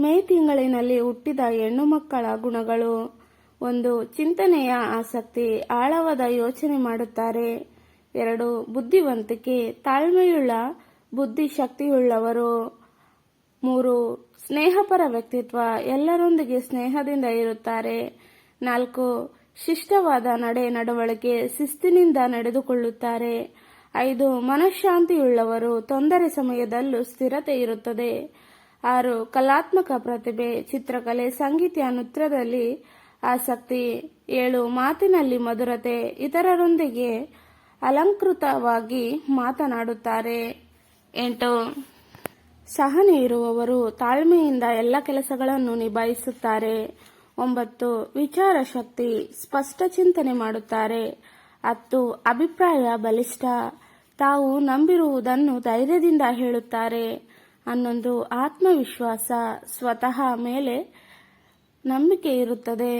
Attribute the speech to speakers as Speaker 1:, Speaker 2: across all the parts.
Speaker 1: ಮೇ ತಿಂಗಳಿನಲ್ಲಿ ಹುಟ್ಟಿದ ಹೆಣ್ಣು ಮಕ್ಕಳ ಗುಣಗಳು. 1. ಚಿಂತನೆಯ ಆಸಕ್ತಿ, ಆಳವಾದ ಯೋಚನೆ ಮಾಡುತ್ತಾರೆ. 2. ಬುದ್ಧಿವಂತಿಕೆ, ತಾಳ್ಮೆಯುಳ್ಳ ಬುದ್ಧಿಶಕ್ತಿಯುಳ್ಳವರು. 3. ಸ್ನೇಹಪರ ವ್ಯಕ್ತಿತ್ವ, ಎಲ್ಲರೊಂದಿಗೆ ಸ್ನೇಹದಿಂದ ಇರುತ್ತಾರೆ. 4. ಶಿಷ್ಟವಾದ ನಡವಳಿಕೆ, ಶಿಸ್ತಿನಿಂದ ನಡೆದುಕೊಳ್ಳುತ್ತಾರೆ. 5. ಮನಃಶಾಂತಿಯುಳ್ಳವರು, ತೊಂದರೆ ಸಮಯದಲ್ಲೂ ಸ್ಥಿರತೆ ಇರುತ್ತದೆ. 6. ಕಲಾತ್ಮಕ ಪ್ರತಿಭೆ, ಚಿತ್ರಕಲೆ, ಸಂಗೀತ, ನೃತ್ಯದಲ್ಲಿ ಆಸಕ್ತಿ. 7. ಮಾತಿನಲ್ಲಿ ಮಧುರತೆ, ಇತರರೊಂದಿಗೆ ಅಲಂಕೃತವಾಗಿ ಮಾತನಾಡುತ್ತಾರೆ. 8. ಸಹನೆ ಇರುವವರು, ತಾಳ್ಮೆಯಿಂದ ಎಲ್ಲ ಕೆಲಸಗಳನ್ನು ನಿಭಾಯಿಸುತ್ತಾರೆ. 9. ವಿಚಾರ ಶಕ್ತಿ, ಸ್ಪಷ್ಟ ಚಿಂತನೆ ಮಾಡುತ್ತಾರೆ. 10. ಅಭಿಪ್ರಾಯ ಬಲಿಷ್ಠ, ತಾವು ನಂಬಿರುವುದನ್ನು ಧೈರ್ಯದಿಂದ ಹೇಳುತ್ತಾರೆ. 11. ಆತ್ಮವಿಶ್ವಾಸ, ಸ್ವತಃ ಮೇಲೆ ನಂಬಿಕೆ ಇರುತ್ತದೆ.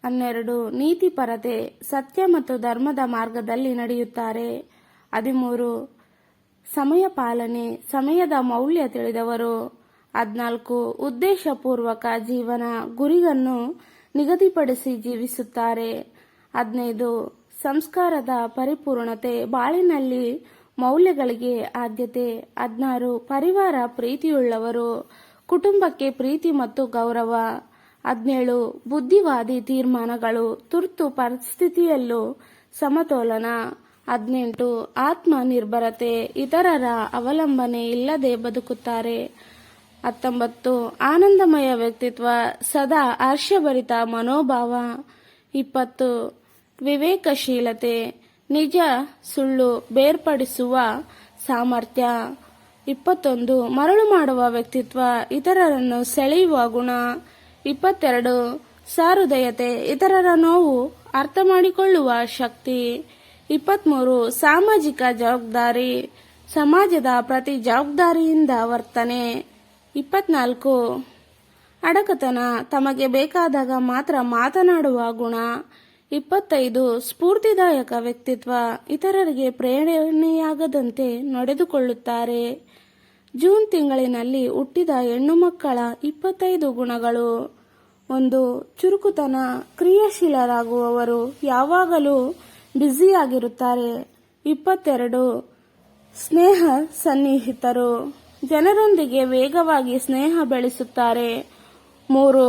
Speaker 1: 12. ನೀತಿಪರತೆ, ಸತ್ಯ ಮತ್ತು ಧರ್ಮದ ಮಾರ್ಗದಲ್ಲಿ ನಡೆಯುತ್ತಾರೆ. 13. ಸಮಯ ಪಾಲನೆ, ಸಮಯದ ಮೌಲ್ಯ ತಿಳಿದವರು. 14. ಉದ್ದೇಶಪೂರ್ವಕ ಜೀವನ, ಗುರಿಯನ್ನು ನಿಗದಿಪಡಿಸಿ ಜೀವಿಸುತ್ತಾರೆ. 15. ಸಂಸ್ಕಾರದ ಪರಿಪೂರ್ಣತೆ, ಬಾಳಿನಲ್ಲಿ ಮೌಲ್ಯಗಳಿಗೆ ಆದ್ಯತೆ. 16. ಪರಿವಾರ ಪ್ರೀತಿಯುಳ್ಳವರು, ಕುಟುಂಬಕ್ಕೆ ಪ್ರೀತಿ ಮತ್ತು ಗೌರವ. 17. ಬುದ್ಧಿವಾದಿ ತೀರ್ಮಾನಗಳು, ತುರ್ತು ಪರಿಸ್ಥಿತಿಯಲ್ಲೂ ಸಮತೋಲನ. 18. ಆತ್ಮನಿರ್ಭರತೆ, ಇತರರ ಅವಲಂಬನೆ ಇಲ್ಲದೆ ಬದುಕುತ್ತಾರೆ. 19. ಆನಂದಮಯ ವ್ಯಕ್ತಿತ್ವ, ಸದಾ ಹರ್ಷಭರಿತ ಮನೋಭಾವ. 20. ವಿವೇಕಶೀಲತೆ, ನಿಜ ಸುಳ್ಳು ಬೇರ್ಪಡಿಸುವ ಸಾಮರ್ಥ್ಯ. 21. ಮರಳು ಮಾಡುವ ವ್ಯಕ್ತಿತ್ವ, ಇತರರನ್ನು ಸೆಳೆಯುವ ಗುಣ. 22. ಸಹೃದಯತೆ, ಇತರರ ನೋವು ಅರ್ಥ ಮಾಡಿಕೊಳ್ಳುವ ಶಕ್ತಿ. 23. ಸಾಮಾಜಿಕ ಜವಾಬ್ದಾರಿ, ಸಮಾಜದ ಪ್ರತಿ ಜವಾಬ್ದಾರಿಯಿಂದ ವರ್ತನೆ. 24. ಅಡಕತನ, ತಮಗೆ ಬೇಕಾದಾಗ ಮಾತ್ರ ಮಾತನಾಡುವ ಗುಣ. 25. ಸ್ಫೂರ್ತಿದಾಯಕ ವ್ಯಕ್ತಿತ್ವ, ಇತರರಿಗೆ ಪ್ರೇರಣೆಯಾಗದಂತೆ ನಡೆದುಕೊಳ್ಳುತ್ತಾರೆ. ಜೂನ್ ತಿಂಗಳಿನಲ್ಲಿ ಹುಟ್ಟಿದ ಹೆಣ್ಣು ಮಕ್ಕಳ 25 ಗುಣಗಳು. 1. ಚುರುಕುತನ, ಕ್ರಿಯಾಶೀಲರಾಗುವವರು, ಯಾವಾಗಲೂ ಬ್ಯುಸಿಯಾಗಿರುತ್ತಾರೆ. 22. ಸ್ನೇಹ ಸನ್ನಿಹಿತರು, ಜನರೊಂದಿಗೆ ವೇಗವಾಗಿ ಸ್ನೇಹ ಬೆಳೆಸುತ್ತಾರೆ. 3.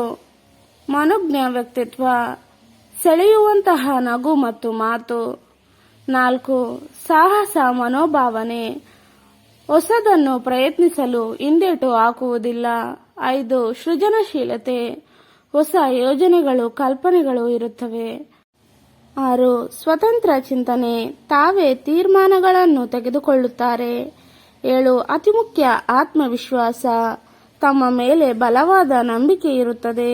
Speaker 1: ಮನೋಜ್ಞ ವ್ಯಕ್ತಿತ್ವ, ಸೆಳೆಯುವಂತಹ ನಗು ಮತ್ತು ಮಾತು. 4. ಸಾಹಸ ಮನೋಭಾವನೆ, ಹೊಸದನ್ನು ಪ್ರಯತ್ನಿಸಲು ಹಿಂದೇಟು ಹಾಕುವುದಿಲ್ಲ. 5. ಸೃಜನಶೀಲತೆ, ಹೊಸ ಯೋಜನೆಗಳು ಕಲ್ಪನೆಗಳು ಇರುತ್ತವೆ. 6. ಸ್ವತಂತ್ರ ಚಿಂತನೆ, ತಾವೇ ತೀರ್ಮಾನಗಳನ್ನು ತೆಗೆದುಕೊಳ್ಳುತ್ತಾರೆ. 7. ಅತಿ ಮುಖ್ಯ ಆತ್ಮವಿಶ್ವಾಸ, ತಮ್ಮ ಮೇಲೆ ಬಲವಾದ ನಂಬಿಕೆ ಇರುತ್ತದೆ.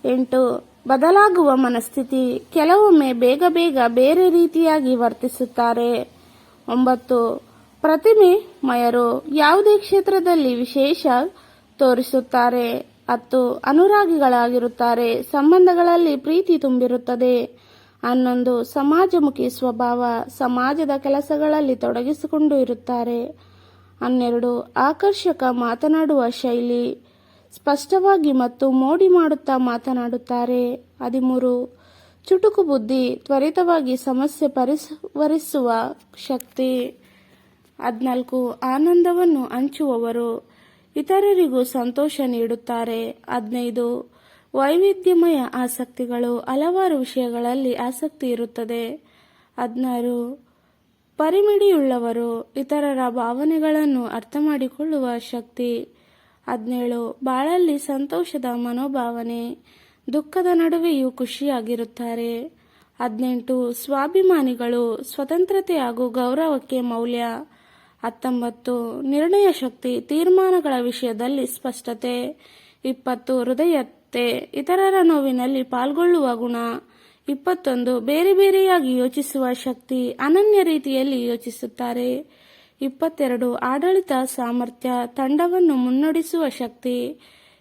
Speaker 1: 8. ಬದಲಾಗುವ ಮನಸ್ಥಿತಿ, ಕೆಲವೊಮ್ಮೆ ಬೇಗ ಬೇರೆ ರೀತಿಯಾಗಿ ವರ್ತಿಸುತ್ತಾರೆ. 9. ಪ್ರತಿಮೆಮಯರು, ಯಾವುದೇ ಕ್ಷೇತ್ರದಲ್ಲಿ ವಿಶೇಷ ತೋರಿಸುತ್ತಾರೆ. 10. ಅನುರಾಗಿಗಳಾಗಿರುತ್ತಾರೆ, ಸಂಬಂಧಗಳಲ್ಲಿ ಪ್ರೀತಿ ತುಂಬಿರುತ್ತದೆ. 11. ಸಮಾಜಮುಖಿ ಸ್ವಭಾವ, ಸಮಾಜದ ಕೆಲಸಗಳಲ್ಲಿ ತೊಡಗಿಸಿಕೊಂಡು ಇರುತ್ತಾರೆ. 12. ಆಕರ್ಷಕ ಮಾತನಾಡುವ ಶೈಲಿ, ಸ್ಪಷ್ಟವಾಗಿ ಮತ್ತು ಮೋಡಿ ಮಾಡುತ್ತಾ ಮಾತನಾಡುತ್ತಾರೆ. 13. ಚುಟುಕು ಬುದ್ಧಿ, ತ್ವರಿತವಾಗಿ ಸಮಸ್ಯೆ ಪರಿಹರಿಸುವ ಶಕ್ತಿ. 14. ಆನಂದವನ್ನು ಹಂಚುವವರು, ಇತರರಿಗೂ ಸಂತೋಷ ನೀಡುತ್ತಾರೆ. 15. ವೈವಿಧ್ಯಮಯ ಆಸಕ್ತಿಗಳು, ಹಲವಾರು ವಿಷಯಗಳಲ್ಲಿ ಆಸಕ್ತಿ ಇರುತ್ತದೆ. 16. ಪರಿಮಿತಿಯುಳ್ಳವರು, ಇತರರ ಭಾವನೆಗಳನ್ನು ಅರ್ಥ ಮಾಡಿಕೊಳ್ಳುವ ಶಕ್ತಿ. 17. ಬಾಳಲ್ಲಿ ಸಂತೋಷದ ಮನೋಭಾವನೆ, ದುಃಖದ ನಡುವೆಯೂ ಖುಷಿಯಾಗಿರುತ್ತಾರೆ. 18. ಸ್ವಾಭಿಮಾನಿಗಳು, ಸ್ವತಂತ್ರತೆ ಹಾಗೂ ಗೌರವಕ್ಕೆ ಮೌಲ್ಯ. 19. ನಿರ್ಣಯ ಶಕ್ತಿ, ತೀರ್ಮಾನಗಳ ವಿಷಯದಲ್ಲಿ ಸ್ಪಷ್ಟತೆ. 20. ಹೃದಯತೆ, ಇತರರ ನೋವಿನಲ್ಲಿ ಪಾಲ್ಗೊಳ್ಳುವ ಗುಣ. 21. ಬೇರೆಯಾಗಿ ಯೋಚಿಸುವ ಶಕ್ತಿ, ಅನನ್ಯ ರೀತಿಯಲ್ಲಿ ಯೋಚಿಸುತ್ತಾರೆ. 22. ಆಡಳಿತ ಸಾಮರ್ಥ್ಯ, ತಂಡವನ್ನು ಮುನ್ನಡೆಸುವ ಶಕ್ತಿ.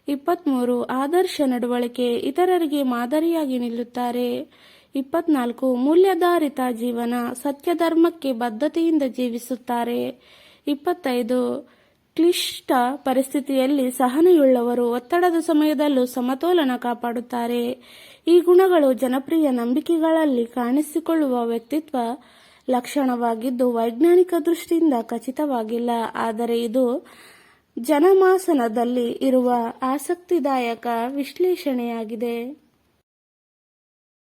Speaker 1: 23. ಆದರ್ಶ ನಡವಳಿಕೆ, ಇತರರಿಗೆ ಮಾದರಿಯಾಗಿ ನಿಲ್ಲುತ್ತಾರೆ. 24. ಮೂಲ್ಯಾಧಾರಿತ ಜೀವನ, ಸತ್ಯಧರ್ಮಕ್ಕೆ ಬದ್ಧತೆಯಿಂದ ಜೀವಿಸುತ್ತಾರೆ. 25. ಕ್ಲಿಷ್ಟ ಪರಿಸ್ಥಿತಿಯಲ್ಲಿ ಸಹನೆಯುಳ್ಳವರು, ಒತ್ತಡದ ಸಮಯದಲ್ಲೂ ಸಮತೋಲನ ಕಾಪಾಡುತ್ತಾರೆ. ಈ ಗುಣಗಳು ಜನಪ್ರಿಯ ನಂಬಿಕೆಗಳಲ್ಲಿ ಕಾಣಿಸಿಕೊಳ್ಳುವ ವ್ಯಕ್ತಿತ್ವ ಲಕ್ಷಣವಾಗಿದ್ದು ವೈಜ್ಞಾನಿಕ ದೃಷ್ಟಿಯಿಂದ ಖಚಿತವಾಗಿಲ್ಲ. ಆದರೆ ಇದು ಜನಮಾನಸದಲ್ಲಿ ಇರುವ ಆಸಕ್ತಿದಾಯಕ ವಿಶ್ಲೇಷಣೆಯಾಗಿದೆ.